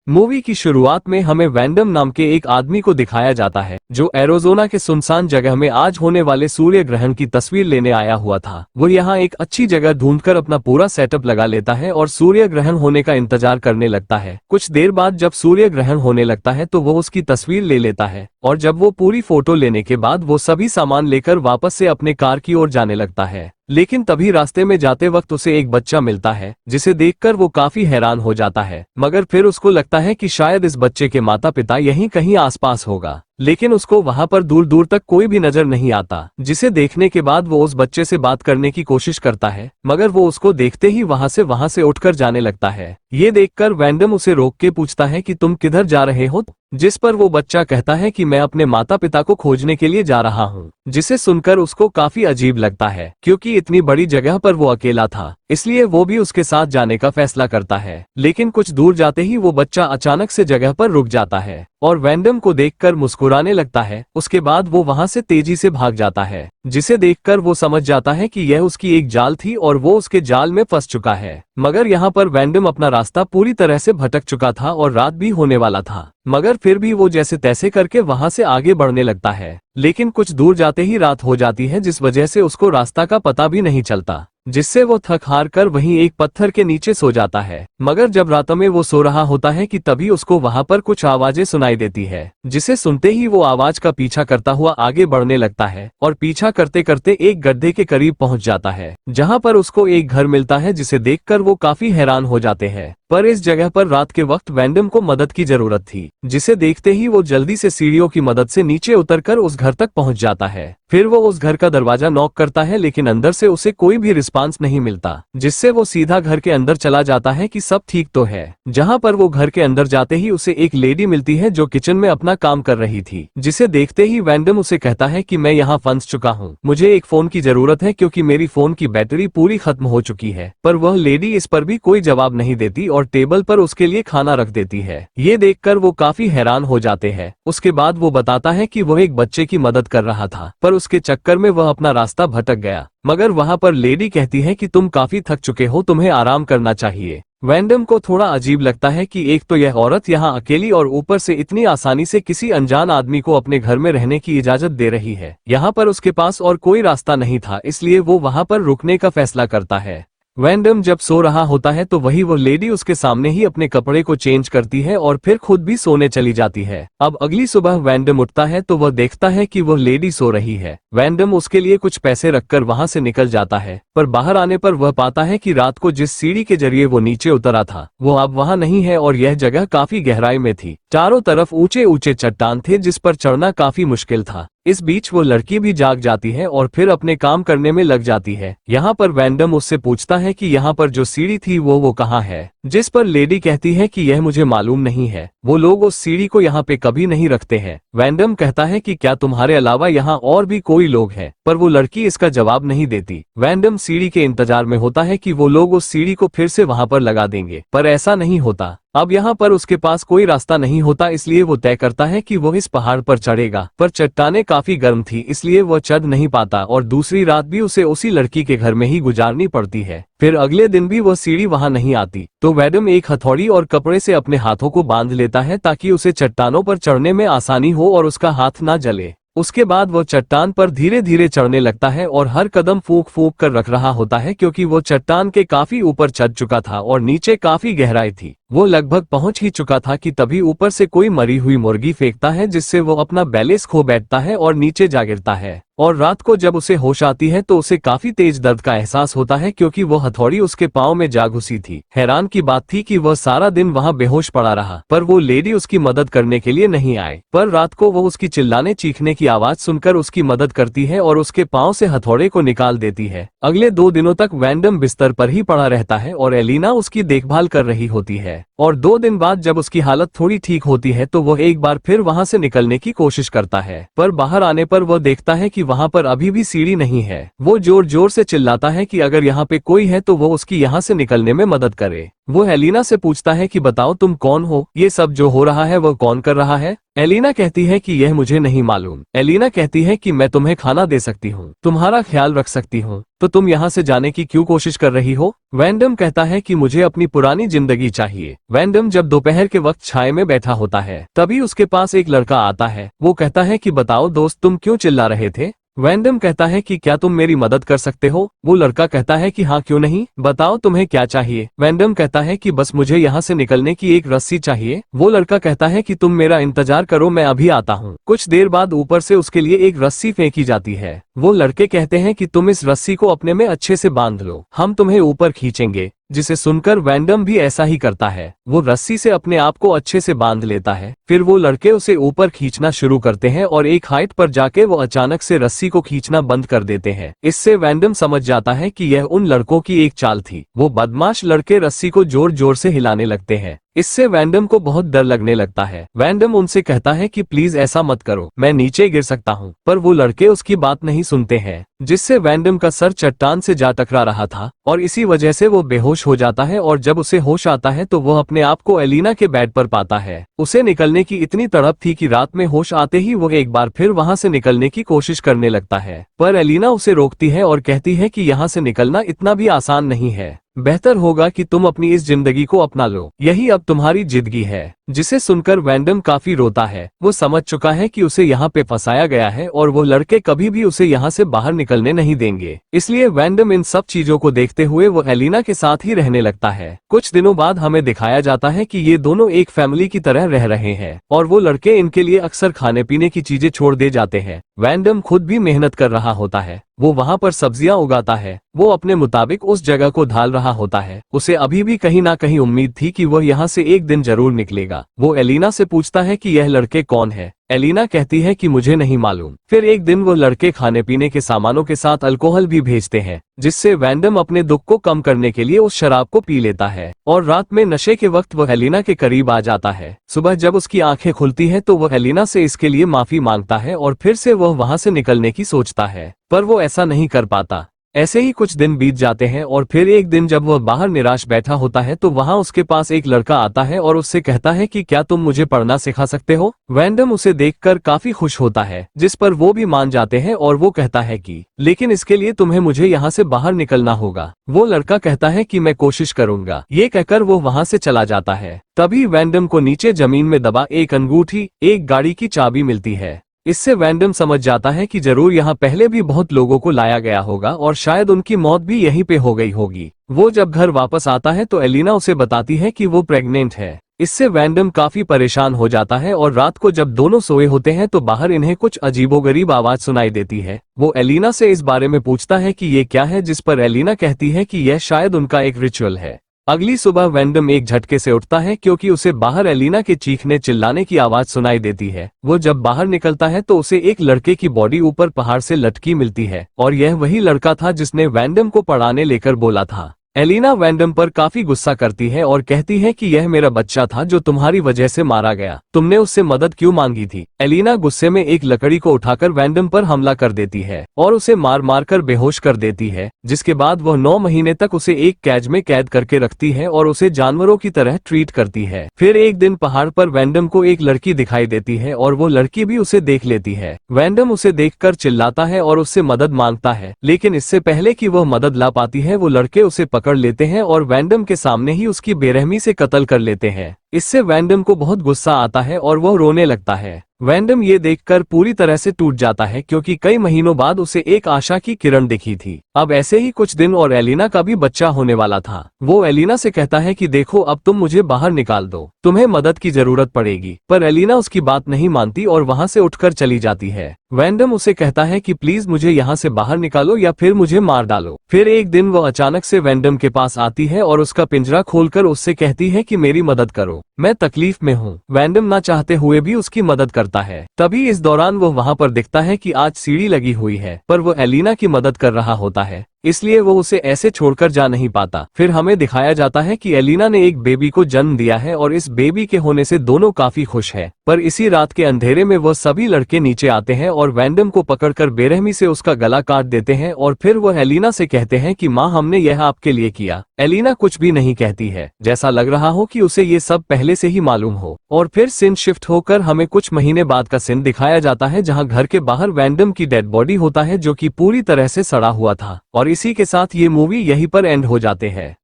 Movie की शुरुआत में हमें वैंडम नाम के एक आदमी को दिखाया जाता है जो एरिज़ोना के सुनसान जगह में आज होने वाले सूर्य ग्रहण की तस्वीर लेने आया हुआ था। वो यहाँ एक अच्छी जगह ढूंढकर अपना पूरा सेटअप लगा लेता है और सूर्य ग्रहण होने का इंतजार करने लगता है। कुछ देर बाद जब सूर्य ग्रहण होने लगता है तो वो उसकी तस्वीर ले लेता है और जब वो पूरी फोटो लेने के बाद वो सभी सामान लेकर वापस से अपने कार की ओर जाने लगता है। लेकिन तभी रास्ते में जाते वक्त उसे एक बच्चा मिलता है जिसे देखकर वो काफी हैरान हो जाता है, मगर फिर उसको लगता है कि शायद इस बच्चे के माता पिता यहीं कहीं आसपास होगा। लेकिन उसको वहां पर दूर दूर तक कोई भी नजर नहीं आता, जिसे देखने के बाद वो उस बच्चे से बात करने की कोशिश करता है, मगर वो उसको देखते ही वहां से उठकर जाने लगता है। ये देखकर वैंडम उसे रोक के पूछता है कि तुम किधर जा रहे हो, जिस पर वो बच्चा कहता है कि मैं अपने माता पिता को खोजने के लिए जा रहा हूँ। जिसे सुनकर उसको काफी अजीब लगता है क्योंकि इतनी बड़ी जगह पर वो अकेला था, इसलिए वो भी उसके साथ जाने का फैसला करता है। लेकिन कुछ दूर जाते ही वो बच्चा अचानक से जगह पर रुक जाता है और वैंडम को देखकर मुस्कुराने लगता है। उसके बाद वो वहां से तेजी से भाग जाता है, जिसे देखकर वो समझ जाता है कि यह उसकी एक जाल थी और वो उसके जाल में फंस चुका है। मगर यहाँ पर वैंडम अपना रास्ता पूरी तरह से भटक चुका था और रात भी होने वाला था, मगर फिर भी वो जैसे तैसे करके वहां से आगे बढ़ने लगता है। लेकिन कुछ दूर जाते ही रात हो जाती है, जिस वजह से उसको रास्ता का पता भी नहीं चलता, जिससे वो थक हार कर वहीं एक पत्थर के नीचे सो जाता है। मगर जब रात में वो सो रहा होता है कि तभी उसको वहां पर कुछ आवाजें सुनाई देती है, जिसे सुनते ही वो आवाज का पीछा करता हुआ आगे बढ़ने लगता है और पीछा करते करते एक गड्ढे के करीब पहुंच जाता है, जहां पर उसको एक घर मिलता है, जिसे देखकर वो काफी हैरान हो जाते हैं। पर इस जगह पर रात के वक्त वैंडम को मदद की जरूरत थी, जिसे देखते ही वो जल्दी से सीढ़ियों की मदद से नीचे उतरकर उस घर तक पहुंच जाता है। फिर वो उस घर का दरवाजा नॉक करता है, लेकिन अंदर से उसे कोई भी रिस्पांस नहीं मिलता, जिससे वो सीधा घर के अंदर चला जाता है कि सब ठीक तो है। जहां पर वो घर के अंदर जाते ही उसे एक लेडी मिलती है जो किचन में अपना काम कर रही थी, जिसे देखते ही वैंडम उसे कहता है कि मैं यहाँ फंस चुका हूँ, मुझे एक फोन की जरूरत है क्योंकि मेरी फोन की बैटरी पूरी खत्म हो चुकी है। पर वह लेडी इस पर भी कोई जवाब नहीं देती और टेबल पर उसके लिए खाना रख देती है। ये देखकर वो काफी हैरान हो जाते हैं। उसके बाद वो बताता है कि वह एक बच्चे की मदद कर रहा था, पर उसके चक्कर में वह अपना रास्ता भटक गया। मगर वहां पर लेडी कहती है कि तुम काफी थक चुके हो, तुम्हें आराम करना चाहिए। वैंडम को थोड़ा अजीब लगता है कि एक तो यह औरत यहाँ अकेली और ऊपर से इतनी आसानी से किसी अनजान आदमी को अपने घर में रहने की इजाजत दे रही है। यहाँ पर उसके पास और कोई रास्ता नहीं था, इसलिए वो वहां पर रुकने का फैसला करता है। वैंडम जब सो रहा होता है तो वही वो लेडी उसके सामने ही अपने कपड़े को चेंज करती है और फिर खुद भी सोने चली जाती है। अब अगली सुबह वैंडम उठता है तो वह देखता है कि वह लेडी सो रही है। वैंडम उसके लिए कुछ पैसे रखकर वहां से निकल जाता है, पर बाहर आने पर वह पाता है कि रात को जिस सीढ़ी के जरिए वो नीचे उतरा था वो अब वहां नहीं है और यह जगह काफी गहराई में थी। चारों तरफ ऊंचे ऊंचे चट्टान थे जिस पर चढ़ना काफी मुश्किल था। इस बीच वो लड़की भी जाग जाती है और फिर अपने काम करने में लग जाती है। यहाँ पर वैंडम उससे पूछता है कि यहाँ पर जो सीढ़ी थी वो कहाँ है, जिस पर लेडी कहती है कि यह मुझे मालूम नहीं है, वो लोग उस सीढ़ी को यहाँ पे कभी नहीं रखते हैं। वैंडम कहता है कि क्या तुम्हारे अलावा यहाँ और भी कोई लोग हैं, पर वो लड़की इसका जवाब नहीं देती। वैंडम सीढ़ी के इंतजार में होता है कि वो लोग उस सीढ़ी को फिर से वहां पर लगा देंगे, पर ऐसा नहीं होता। अब यहाँ पर उसके पास कोई रास्ता नहीं होता, इसलिए वो तय करता है कि वो इस पहाड़ पर चढ़ेगा, पर चट्टानें काफी गर्म थी इसलिए वह चढ़ नहीं पाता और दूसरी रात भी उसे उसी लड़की के घर में ही गुजारनी पड़ती है। फिर अगले दिन भी वह सीढ़ी वहां नहीं आती, तो वैंडम एक हथौड़ी और कपड़े से अपने हाथों को बांध लेता है ताकि उसे चट्टानों पर चढ़ने में आसानी हो और उसका हाथ ना जले। उसके बाद वो चट्टान पर धीरे धीरे चढ़ने लगता है और हर कदम फूंक फूंक कर रख रहा होता है क्योंकि वो चट्टान के काफी ऊपर चढ़ चुका था और नीचे काफी गहराई थी। वो लगभग पहुंच ही चुका था कि तभी ऊपर से कोई मरी हुई मुर्गी फेंकता है, जिससे वो अपना बैलेंस खो बैठता है और नीचे जा गिरता है। और रात को जब उसे होश आती है तो उसे काफी तेज दर्द का एहसास होता है क्योंकि वो हथौड़ी उसके पाँव में जा घुसी थी। हैरान की बात थी कि वह सारा दिन वहां बेहोश पड़ा रहा, पर वो लेडी उसकी मदद करने के लिए नहीं आए। पर रात को वो उसकी चिल्लाने चीखने की आवाज सुनकर उसकी मदद करती है और उसके पाँव से हथौड़े को निकाल देती है। अगले 2 दिनों तक वैंडम बिस्तर पर ही पड़ा रहता है और एलिना उसकी देखभाल कर रही होती है। और 2 दिन बाद जब उसकी हालत थोड़ी ठीक होती है तो वह एक बार फिर वहां से निकलने की कोशिश करता है, पर बाहर आने पर वह देखता है कि वहां पर अभी भी सीढ़ी नहीं है। वो जोर जोर से चिल्लाता है कि अगर यहाँ पे कोई है तो वो उसकी यहाँ से निकलने में मदद करे। वो एलिना से पूछता है कि बताओ तुम कौन हो, ये सब जो हो रहा है वह कौन कर रहा है। एलिना कहती है कि यह मुझे नहीं मालूम। एलिना कहती है कि मैं तुम्हें खाना दे सकती हूँ, तुम्हारा ख्याल रख सकती हूँ, तो तुम यहाँ से जाने की क्यों कोशिश कर रही हो। वैंडम कहता है कि मुझे अपनी पुरानी जिंदगी चाहिए। वैंडम जब दोपहर के वक्त छाए में बैठा होता है तभी उसके पास एक लड़का आता है। वो कहता है कि बताओ दोस्त तुम क्यों चिल्ला रहे थे। वैंडम कहता है कि क्या तुम मेरी मदद कर सकते हो। वो लड़का कहता है कि हाँ क्यों नहीं, बताओ तुम्हें क्या चाहिए। वैंडम कहता है कि बस मुझे यहाँ से निकलने की एक रस्सी चाहिए। वो लड़का कहता है कि तुम मेरा इंतजार करो, मैं अभी आता हूँ। कुछ देर बाद ऊपर से उसके लिए एक रस्सी फेंकी जाती है। वो लड़के कहते हैं कि तुम इस रस्सी को अपने में अच्छे से बांध लो, हम तुम्हें ऊपर खींचेंगे। जिसे सुनकर वैंडम भी ऐसा ही करता है। वो रस्सी से अपने आप को अच्छे से बांध लेता है। फिर वो लड़के उसे ऊपर खींचना शुरू करते हैं और एक हाइट पर जाके वो अचानक से रस्सी को खींचना बंद कर देते हैं। इससे वैंडम समझ जाता है कि यह उन लड़कों की एक चाल थी। वो बदमाश लड़के रस्सी को जोर जोर से हिलाने लगते हैं। इससे वैंडम को बहुत डर लगने लगता है। वैंडम उनसे कहता है कि प्लीज ऐसा मत करो, मैं नीचे गिर सकता हूँ, पर वो लड़के उसकी बात नहीं सुनते हैं, जिससे वैंडम का सर चट्टान से जा टकरा रहा था और इसी वजह से वो बेहोश हो जाता है। और जब उसे होश आता है तो वह अपने आप को एलिना के बेड पर पाता है। उसे निकलने की इतनी तड़प थी कि रात में होश आते ही वो एक बार फिर वहां से निकलने की कोशिश करने लगता है, पर एलिना उसे रोकती है और कहती है कि यहाँ से निकलना इतना भी आसान नहीं है, बेहतर होगा कि तुम अपनी इस जिंदगी को अपना लो, यही अब तुम्हारी जिंदगी है। जिसे सुनकर वैंडम काफी रोता है। वो समझ चुका है कि उसे यहाँ पे फंसाया गया है और वो लड़के कभी भी उसे यहाँ से बाहर निकलने नहीं देंगे। इसलिए वैंडम इन सब चीजों को देखते हुए वो एलिना के साथ ही रहने लगता है। कुछ दिनों बाद हमें दिखाया जाता है कि ये दोनों एक फैमिली की तरह रह रहे हैं और वो लड़के इनके लिए अक्सर खाने पीने की चीजें छोड़ दे जाते हैं। वैंडम खुद भी मेहनत कर रहा होता है। वो वहाँ पर सब्जियां उगाता है। वो अपने मुताबिक उस जगह को ढाल रहा होता है। उसे अभी भी कहीं ना कहीं उम्मीद थी कि वह यहाँ से एक दिन जरूर निकलेगा। वो एलिना से पूछता है कि यह लड़के कौन है। एलिना कहती है कि मुझे नहीं मालूम। फिर एक दिन वो लड़के खाने पीने के सामानों के साथ अल्कोहल भी भेजते हैं, जिससे वैंडम अपने दुख को कम करने के लिए उस शराब को पी लेता है और रात में नशे के वक्त वह एलिना के करीब आ जाता है। सुबह जब उसकी आंखें खुलती है तो वह एलिना से इसके लिए माफी मांगता है और फिर से वह वहां से निकलने की सोचता है, पर वो ऐसा नहीं कर पाता। ऐसे ही कुछ दिन बीत जाते हैं और फिर एक दिन जब वह बाहर निराश बैठा होता है तो वहां उसके पास एक लड़का आता है और उससे कहता है कि क्या तुम मुझे पढ़ना सिखा सकते हो। वैंडम उसे देखकर काफी खुश होता है, जिस पर वो भी मान जाते हैं और वो कहता है कि लेकिन इसके लिए तुम्हें मुझे यहाँ से बाहर निकलना होगा। वो लड़का कहता है कि मैं कोशिश करूंगा। ये कहकर वो वहाँ से चला जाता है। तभी वैंडम को नीचे जमीन में दबा एक अंगूठी, एक गाड़ी की चाबी मिलती है। इससे वैंडम समझ जाता है कि जरूर यहाँ पहले भी बहुत लोगों को लाया गया होगा और शायद उनकी मौत भी यहीं पे हो गई होगी। वो जब घर वापस आता है तो एलिना उसे बताती है कि वो प्रेग्नेंट है। इससे वैंडम काफी परेशान हो जाता है और रात को जब दोनों सोए होते हैं तो बाहर इन्हें कुछ अजीबोगरीब आवाज सुनाई देती है। वो एलिना से इस बारे में पूछता है कि ये क्या है, जिस पर एलिना कहती है कि यह शायद उनका एक रिचुअल है। अगली सुबह वैंडम एक झटके से उठता है क्योंकि उसे बाहर एलिना के चीखने चिल्लाने की आवाज सुनाई देती है। वो जब बाहर निकलता है तो उसे एक लड़के की बॉडी ऊपर पहाड़ से लटकी मिलती है और यह वही लड़का था जिसने वैंडम को पढ़ाने लेकर बोला था। एलिना वैंडम पर काफी गुस्सा करती है और कहती है कि यह मेरा बच्चा था जो तुम्हारी वजह से मारा गया, तुमने उससे मदद क्यों मांगी थी। एलिना गुस्से में एक लकड़ी को उठाकर वैंडम पर हमला कर देती है और उसे मार मार कर बेहोश कर देती है, जिसके बाद वह 9 महीने तक उसे एक कैद में कैद करके रखती है और उसे जानवरों की तरह ट्रीट करती है। फिर एक दिन पहाड़ पर वैंडम को एक लड़की दिखाई देती है और वो लड़की भी उसे देख लेती है। वैंडम उसे देखकर चिल्लाता है और उससे मदद मांगता है, लेकिन इससे पहले कि वह मदद ला पाती है वो लड़के उसे पकड़ लेते हैं और वैंडम के सामने ही उसकी बेरहमी से कत्ल कर लेते हैं। इससे वैंडम को बहुत गुस्सा आता है और वह रोने लगता है। वैंडम ये देखकर पूरी तरह से टूट जाता है क्योंकि कई महीनों बाद उसे एक आशा की किरण दिखी थी। अब ऐसे ही कुछ दिन और एलिना का भी बच्चा होने वाला था। वो एलिना से कहता है कि देखो अब तुम मुझे बाहर निकाल दो, तुम्हें मदद की जरूरत पड़ेगी, पर एलिना उसकी बात नहीं मानती और वहाँ से उठकर चली जाती है। वैंडम उसे कहता है कि प्लीज मुझे यहाँ से बाहर निकालो या फिर मुझे मार डालो। फिर एक दिन वो अचानक से वैंडम के पास आती है और उसका पिंजरा खोलकर उससे कहती है कि मेरी मदद करो, मैं तकलीफ में हूँ। वैंडम ना चाहते हुए भी उसकी मदद करता है। तभी इस दौरान वो वहाँ पर दिखता है कि आज सीढ़ी लगी हुई है, पर वो एलिना की मदद कर रहा होता है। इसलिए वो उसे ऐसे छोड़कर जा नहीं पाता। फिर हमें दिखाया जाता है कि एलिना ने एक बेबी को जन्म दिया है और इस बेबी के होने से दोनों काफी खुश है। पर इसी रात के अंधेरे में वह सभी लड़के नीचे आते हैं और वैंडम को पकड़कर बेरहमी से उसका गला काट देते हैं और फिर वह एलिना से कहते हैं कि माँ, हमने यह आपके लिए किया। एलिना कुछ भी नहीं कहती है, जैसा लग रहा हो कि उसे ये सब पहले से ही मालूम हो। और फिर सीन शिफ्ट होकर हमें कुछ महीने बाद का सीन दिखाया जाता है जहां घर के बाहर वैंडम की डेड बॉडी होता है जो कि पूरी तरह से सड़ा हुआ था। और इसी के साथ ये मूवी यहीं पर एंड हो जाते हैं।